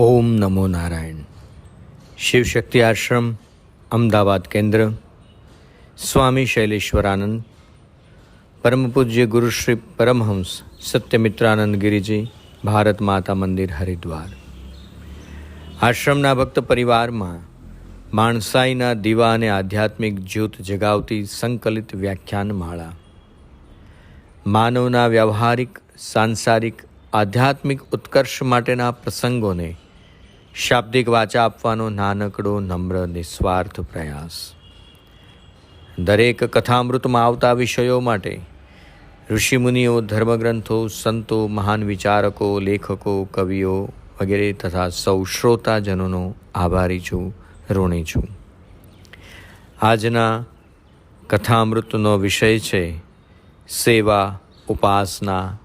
ઓમ નમો નારાયણ. શિવશક્તિ આશ્રમ, અમદાવાદ કેન્દ્ર. સ્વામી શૈલેશ્વરાનંદ, પરમ પૂજ્ય ગુરુ શ્રી પરમહંસ સત્યમિત્રાનંદ ગિરિજી, ભારત માતા મંદિર, હરિદ્વાર. આશ્રમના ભક્ત પરિવારમાં માણસાઈના દીવા અને આધ્યાત્મિક જ્યોત જગાવતી સંકલિત વ્યાખ્યાન માળા. માનવના વ્યવહારિક, સાંસારિક, આધ્યાત્મિક ઉત્કર્ષ માટેના પ્રસંગોને શાબ્દિક વાચા આપવાનો નાનકડો, નમ્ર, નિસ્વાર્થ પ્રયાસ. દરેક કથામૃતમાં આવતા વિષયો માટે ઋષિમુનિઓ, ધર્મગ્રંથો, સંતો, મહાન વિચારકો, લેખકો, કવિઓ વગેરે તથા સૌ શ્રોતાજનોનો આભારી છું, ઋણી છું. આજના કથામૃતનો વિષય છે સેવા, ઉપાસના,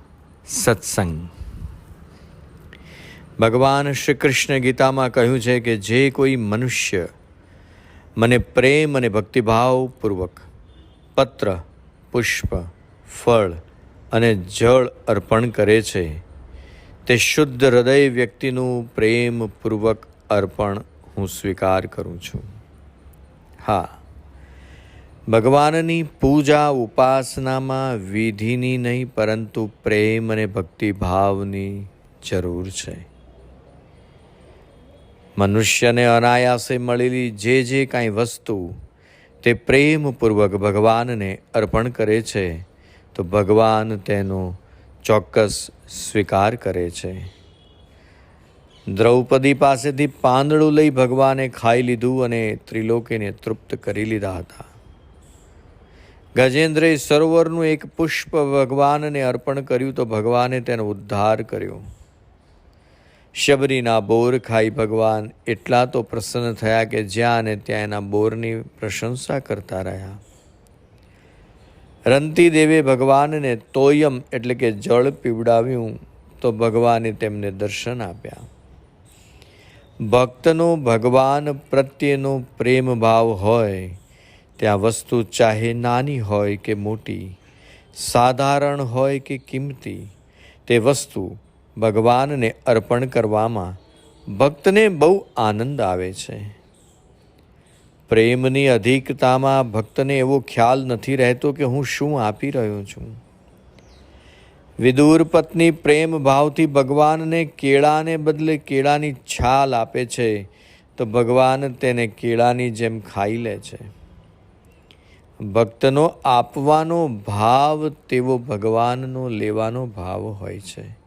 સત્સંગ. ભગવાન શ્રી કૃષ્ણ ગીતામાં કહ્યું છે કે જે કોઈ મનુષ્ય મને પ્રેમ અને ભક્તિભાવપૂર્વક પત્ર, પુષ્પ, ફળ અને જળ અર્પણ કરે છે તે શુદ્ધ હૃદય વ્યક્તિનું પ્રેમપૂર્વક અર્પણ હું સ્વીકાર કરું છું. હા, ભગવાનની પૂજા, ઉપાસનામાં વિધિની નહીં પરંતુ પ્રેમ અને ભક્તિભાવની જરૂર છે. મનુષ્યને અનાયાસે મળેલી જે કાંઈ વસ્તુ તે પ્રેમપૂર્વક ભગવાનને અર્પણ કરે છે તો ભગવાન તેનો ચોક્કસ સ્વીકાર કરે છે. દ્રૌપદી પાસેથી પાંદડું લઈ ભગવાને ખાઈ લીધું અને ત્રિલોકીને તૃપ્ત કરી લીધા હતા. ગજેન્દ્રએ સરોવરનું એક પુષ્પ ભગવાનને અર્પણ કર્યું તો ભગવાને તેનો ઉદ્ધાર કર્યો. શબરીના બોર ખાઈ ભગવાન એટલા તો પ્રસન્ન થયા કે જ્યાં અને ત્યાં એના બોરની પ્રશંસા કરતા રહ્યા. રંતી દેવે ભગવાનને તોયમ એટલે કે જળ પીવડાવ્યું તો ભગવાને તેમને દર્શન આપ્યા. ભક્તનો ભગવાન પ્રત્યેનો પ્રેમ ભાવ હોય ત્યાં વસ્તુ ચાહે નાની હોય કે મોટી, સાધારણ હોય કે કિંમતી, તે વસ્તુ ભગવાનને અર્પણ કરવામાં ભક્તને બહુ આનંદ આવે છે. પ્રેમની અધિકતામાં ભક્તને એવો ખ્યાલ નથી રહેતો કે હું શું આપી રહ્યો છું. વિદુર પત્ની પ્રેમ ભાવથી ભગવાનને કેળાને બદલે કેળાની છાલ આપે છે તો ભગવાન તેને કેળાની જેમ ખાઈ લે છે. ભક્તનો આપવાનો ભાવ તેવો ભગવાનનો લેવાનો ભાવ હોય છે.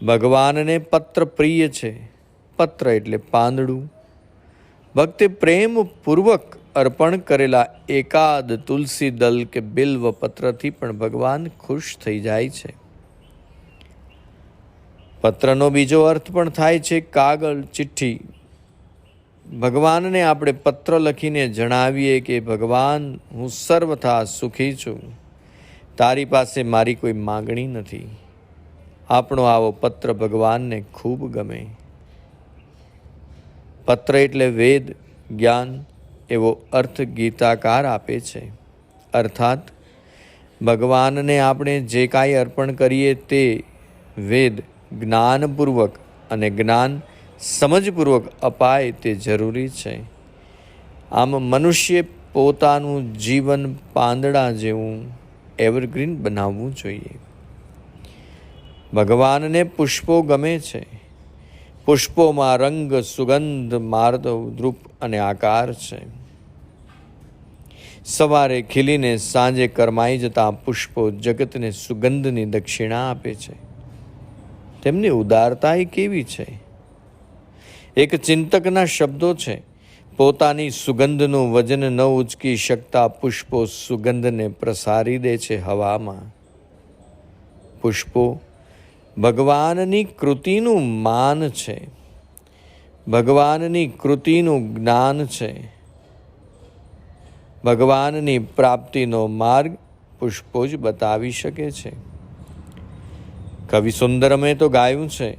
ભગવાનને પત્ર પ્રિય છે. પત્ર એટલે પાંદડું. ભક્તે પ્રેમપૂર્વક અર્પણ કરેલા એકાદ તુલસી દલ કે બિલ્વ પત્રથી પણ ભગવાન ખુશ થઈ જાય છે. પત્રનો બીજો અર્થ પણ થાય છે કાગળ, ચિઠ્ઠી. ભગવાનને આપણે પત્ર લખીને જણાવીએ કે ભગવાન, હું સર્વથા સુખી છું, તારી પાસે મારી કોઈ માગણી નથી. આપણો આવો પત્ર ભગવાનને ખૂબ ગમે. પત્ર એટલે વેદ, જ્ઞાન એવો અર્થ ગીતાકાર આપે છે. અર્થાત ભગવાનને આપણે જે કાંઈ અર્પણ કરીએ તે વેદ જ્ઞાનપૂર્વક અને જ્ઞાન સમજપૂર્વક અપાય તે જરૂરી છે. આમ મનુષ્ય પોતાનું જીવન પાંદડા જેવું એવરગ્રીન બનાવવું જોઈએ. ભગવાનને પુષ્પો ગમે છે. પુષ્પોમાં રંગ, સુગંધ, માર્દવ, દ્રુપ અને આકાર છે. સવારે ખીલીને સાંજે કરમાઈ જતા પુષ્પો જગતને સુગંધની દક્ષિણા આપે છે. તેમની ઉદારતા કેવી છે! એક ચિંતકના શબ્દો છે, પોતાની સુગંધનું વજન ન ઉચકી શકતા પુષ્પો સુગંધને પ્રસારી દે છે હવામાં. પુષ્પો ભગવાનની કૃતિનું માન છે. ભગવાનની કૃતિનું જ્ઞાન છે. ભગવાનની પ્રાપ્તિનો માર્ગ પુષ્પો જ બતાવી શકે છે. કવિ સુંદરમે તો ગાયું છે,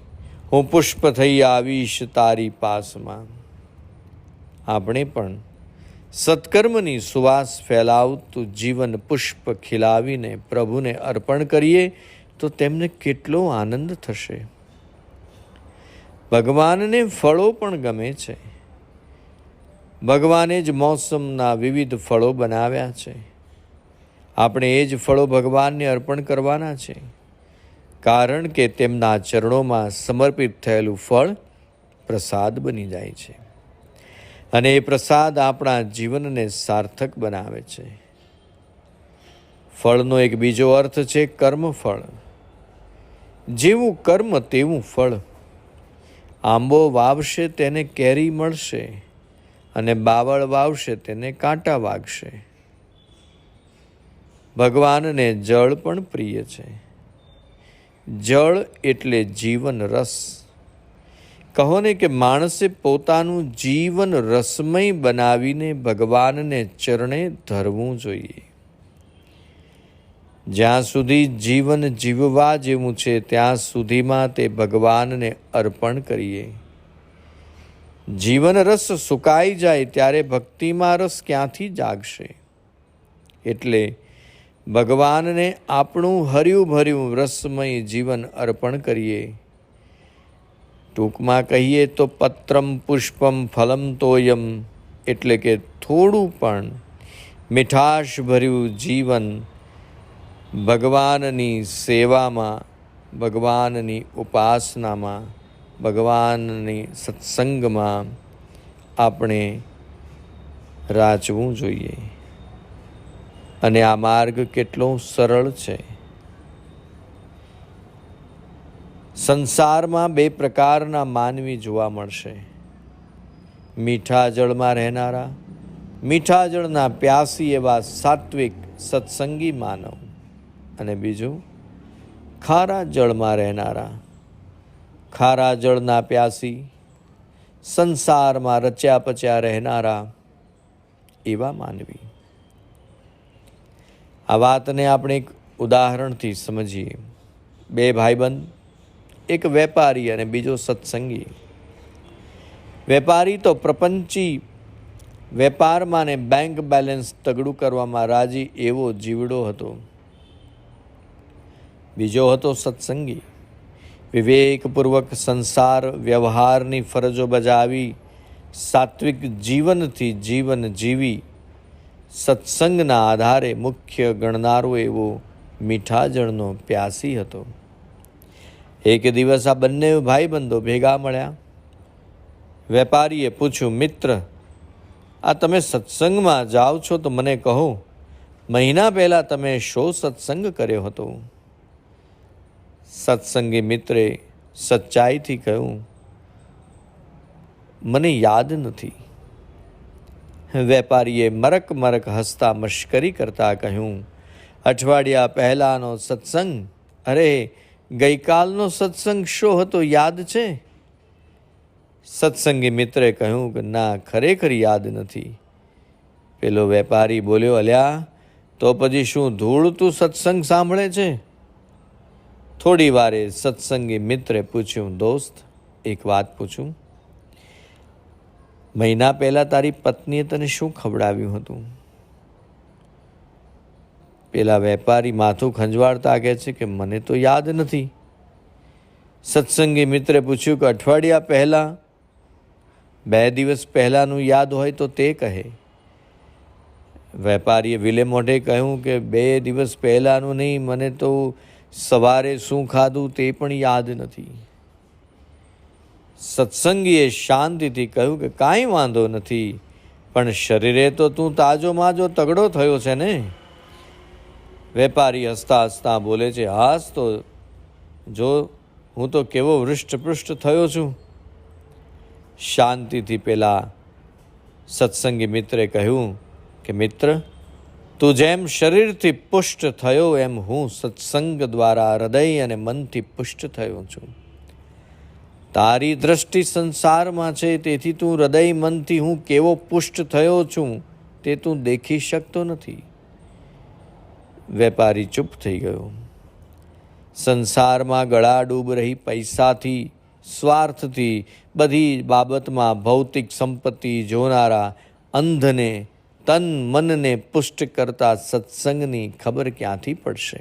હું પુષ્પ થઈ આવીશ તારી પાસમાં. આપણે પણ સત્કર્મની સુવાસ ફેલાવતું જીવન પુષ્પ ખીલાવીને પ્રભુને અર્પણ કરીએ તો તેમને કેટલો આનંદ થશે. ભગવાનને ફળો પણ ગમે છે. ભગવાને જ મોસમના વિવિધ ફળો બનાવ્યા છે. આપણે એ જ ફળો ભગવાનને અર્પણ કરવાના છે, કારણ કે તેમના ચરણોમાં સમર્પિત થયેલું ફળ પ્રસાદ બની જાય છે અને એ પ્રસાદ આપણા જીવનને સાર્થક બનાવે છે. ફળનો એક બીજો અર્થ છે કર્મફળ. જેવું કર્મ તેવું ફળ. આંબો વાવશે તેને કેરી મળશે અને બાવળ વાવશે તેને કાંટા વાગશે. ભગવાનને જળ પણ પ્રિય છે. જળ એટલે જીવન રસ. કહો ને કે માણસે પોતાનું જીવન રસમય બનાવીને ભગવાનને ચરણે ધરવું જોઈએ. જ્યાં સુધી જીવન જીવવા જેવું છે ત્યાં સુધીમાં તે ભગવાનને અર્પણ કરીએ. જીવન રસ સુકાઈ જાય ત્યારે ભક્તિમાં રસ ક્યાંથી જાગશે? એટલે ભગવાનને આપણું હર્યું ભર્યું રસમય જીવન અર્પણ કરીએ. ટૂંકમાં કહીએ તો પત્રમ પુષ્પમ ફલમ તોયમ, એટલે કે થોડું પણ મીઠાશ ભર્યું જીવન ભગવાનની સેવામાં, ભગવાનની ઉપાસનામાં, ભગવાનની સત્સંગમાં આપણે રાચવું જોઈએ. અને આ માર્ગ કેટલો સરળ છે. સંસારમાં બે પ્રકારના માનવી જોવા મળશે. મીઠા જળમાં રહેનારા, મીઠા જળના પ્યાસી એવા સાત્વિક સત્સંગી માનવ, અને બીજું ખારા જળમાં રહેનારા, ખારા જળના પ્યાસી સંસારમાં રચ્યા પચ્યા રહેનારા એવા માનવી. આ વાતને આપણે એક ઉદાહરણથી સમજીએ. બે ભાઈબંધ, એક વેપારી અને બીજો સત્સંગી. વેપારી તો પ્રપંચી, વેપારમાં ને બેંક બેલેન્સ તગડું કરવામાં રાજી એવો જીવડો હતો. બીજો હતો સત્સંગી. વિવેકપૂર્વક સંસાર વ્યવહારની ફરજો બજાવી સાત્વિક જીવનથી જીવન જીવી સત્સંગના આધારે મુખ્ય ગણનારો એવો મીઠા જળનો પ્યાસી હતો. એક દિવસ આ બંને ભાઈબંધો ભેગા મળ્યા. વેપારીએ પૂછ્યું, મિત્ર, આ તમે સત્સંગમાં જાઓ છો તો મને કહો, મહિના પહેલા તમે શો સત્સંગ કર્યો હતો? સત્સંગી મિત્રે સચ્ચાઈથી કહ્યું, મને યાદ નથી. વેપારીએ મરક મરક હસતા મશ્કરી કરતા કહ્યું, અઠવાડિયા પહેલાનો સત્સંગ? અરે, ગઈકાલનો સત્સંગ શો હતો, યાદ છે? સત્સંગી મિત્રે કહ્યું કે ના, ખરેખર યાદ નથી. પેલો વેપારી બોલ્યો, અલ્યા, તો પછી શું ધૂળ તું સત્સંગ સાંભળે છે? થોડી વારે સત્સંગી મિત્રે પૂછ્યું, દોસ્ત, એક વાત પૂછું? મહિના પહેલા તારી પત્નીએ તને શું ખવડાવ્યું હતું? પેલા વેપારી માથું ખંજવાળતા કહે છે કે મને તો યાદ નથી. સત્સંગી મિત્રે પૂછ્યું કે અઠવાડિયા પહેલા, 2 દિવસ પહેલાનું યાદ હોય તો તે કહે. વેપારીએ વિલે મોઢે કહ્યું કે 2 દિવસ પહેલાનું નહીં, મને તો સવારે શું ખાધું તે પણ યાદ નથી. સત્સંગીએ શાંતિથી કહ્યું કે કાંઈ વાંધો નથી, પણ શરીરે તો તું તાજો માજો તગડો થયો છે ને? વેપારી હસતા હસતા બોલે છે, હાસ તો જો, હું તો કેવો વૃષ્ટપૃષ્ટ થયો છું. શાંતિથી પેલા સત્સંગી મિત્રે કહ્યું કે મિત્ર, તું જેમ શરીરથી પુષ્ટ થયો એમ હું સત્સંગ દ્વારા હૃદય અને મનથી પુષ્ટ થયો છું. તારી દ્રષ્ટિ સંસારમાં છે, તેથી તું હૃદય મનથી હું કેવો પુષ્ટ થયો છું તે તું દેખી શકતો નથી. વેપારી ચૂપ થઈ ગયો. સંસારમાં ગળાડૂબ રહી પૈસાથી, સ્વાર્થથી, બધી બાબતમાં ભૌતિક સંપત્તિ જોનારા અંધને તન મનને પુષ્ટ કરતા સત્સંગની ખબર ક્યાંથી પડશે?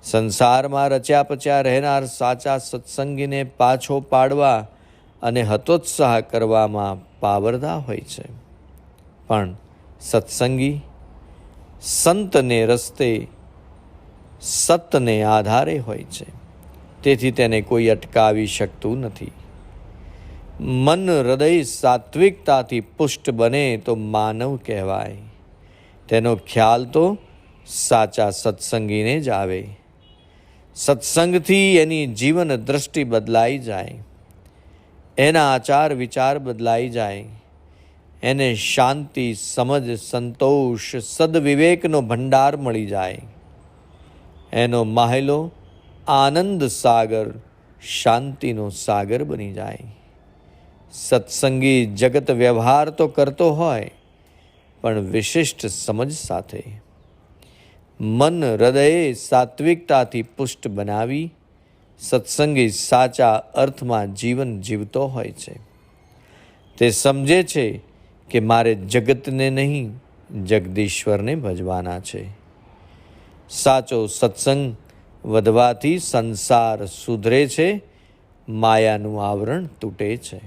સંસારમાં રચ્યા પચ્યા રહેનાર સાચા સત્સંગીને પાછો પાડવા અને હતોત્સાહ કરવામાં પાવરદા હોય છે. પણ સત્સંગી સંતને રસ્તે સતને આધારે હોય છે, તેથી તેને કોઈ અટકાવી શકતું નથી. મન હૃદય સાત્વિકતાથી પુષ્ટ બને તો માનવ કહેવાય. તેનો ખ્યાલ તો સાચા સત્સંગીને જ આવે. સત્સંગથી એની જીવન દ્રષ્ટિ બદલાઈ જાય, એના આચાર વિચાર બદલાઈ જાય, એને શાંતિ, સમજ, સંતોષ, સદવિવેકનો ભંડાર મળી જાય. એનો માહેલો આનંદ સાગર, શાંતિનો સાગર બની જાય. સત્સંગી જગત વ્યવહાર તો કરતો હોય, પણ વિશિષ્ટ સમજ સાથે. મન હૃદયે સાત્વિકતાથી પુષ્ટ બનાવી સત્સંગી સાચા અર્થમાં જીવન જીવતો હોય છે. તે સમજે છે કે મારે જગતને નહીં, જગદીશ્વરને ભજવાના છે. સાચો સત્સંગ વધવાથી સંસાર સુધરે છે, માયાનું આવરણ તૂટે છે.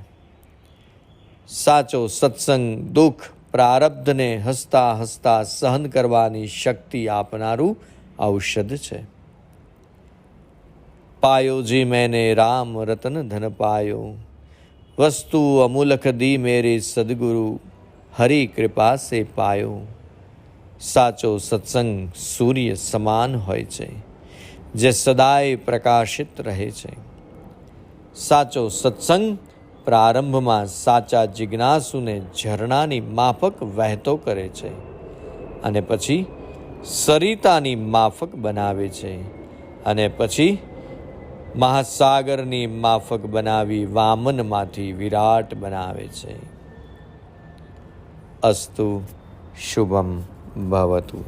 સાચો સત્સંગ દુઃખ પ્રારબ્ધને હસતા હસતા સહન કરવાની શક્તિ આપનારું ઔષધ છે. પાયો જી મેને રામ રતન ધન પાયો, વસ્તુ અમૂલક દી મેરે સદગુરુ, હરિ કૃપા સે પાયો. સાચો સત્સંગ સૂર્ય સમાન હોય છે, જે સદાય પ્રકાશિત રહે છે. સાચો સત્સંગ પ્રારંભમાં સાચા જિજ્ઞાસુને ઝરણાની માફક વહેતો કરે છે અને પછી સરિતાની માફક બનાવે છે અને પછી મહાસાગરની માફક બનાવી વામનમાંથી વિરાટ બનાવે છે. અસ્તુ શુભમ ભવતુ.